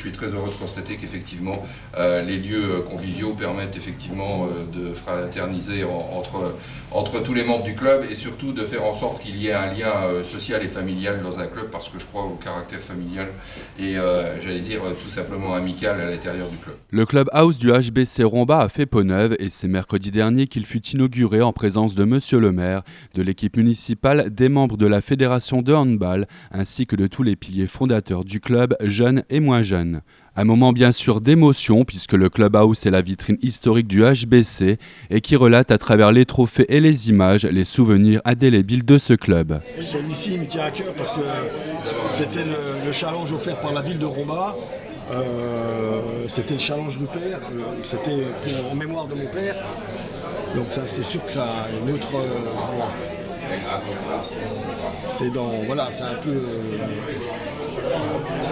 suis très heureux de constater qu'effectivement les lieux conviviaux permettent effectivement de fraterniser entre tous les membres du club et surtout de faire en sorte qu'il y ait un lien social et familial dans un club, parce que je crois au caractère familial et j'allais dire tout simplement amical à l'intérieur du club. Le clubhouse du HBC Romba a fait peau neuve et c'est mercredi dernier qu'il fut inauguré en présence de Monsieur le maire, de l'équipe municipale, des membres de la fédération de handball ainsi que de tous les piliers fondateurs du club, jeunes et moins jeunes. Un moment bien sûr d'émotion puisque le clubhouse est la vitrine historique du HBC et qui relate à travers les trophées et les images les souvenirs indélébiles de ce club. Celui-ci me tient à cœur parce que c'était le challenge offert par la ville de Romba. C'était le challenge du père, c'était en mémoire de mon père. Donc ça, c'est sûr que ça a une autre... c'est un peu...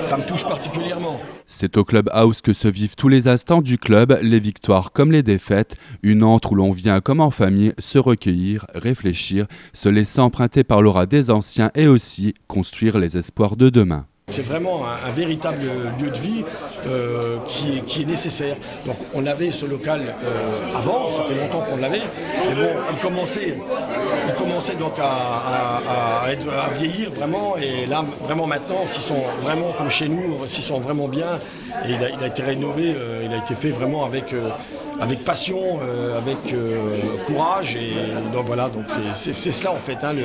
ça me touche particulièrement. C'est au clubhouse que se vivent tous les instants du club, les victoires comme les défaites, une antre où l'on vient comme en famille se recueillir, réfléchir, se laisser emprunter par l'aura des anciens et aussi construire les espoirs de demain. C'est vraiment un véritable lieu de vie qui est nécessaire. Donc on avait ce local avant, ça fait longtemps qu'on l'avait, mais bon, il commençait donc à vieillir vraiment, et là vraiment maintenant, s'ils sont vraiment comme chez nous, s'ils sont vraiment bien, et il a été rénové, il a été fait vraiment avec passion, avec courage, et donc voilà, donc c'est cela en fait, hein,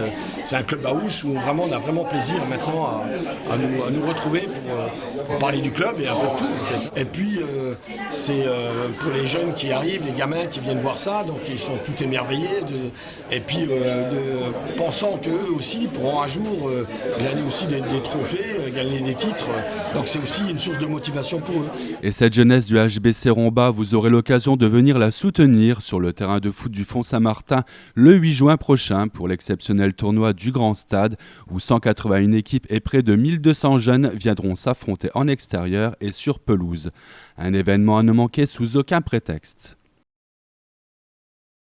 c'est un clubhouse où vraiment on a vraiment plaisir maintenant à nous retrouver pour parler du club et un peu de tout en fait. Et puis c'est pour les jeunes qui arrivent, les gamins qui viennent voir ça, donc ils sont tout émerveillés et puis pensant qu'eux aussi pourront un jour gagner aussi des trophées, gagner des titres, donc c'est aussi une source de motivation pour eux. Et cette jeunesse du HBC Romba, vous aurez l'occasion de venir la soutenir sur le terrain de foot du Fond Saint-Martin le 8 juin prochain pour l'exceptionnel tournoi du Grand Stade où 181 équipes et près de 1200 jeunes viendront s'affronter en extérieur et sur pelouse. Un événement à ne manquer sous aucun prétexte.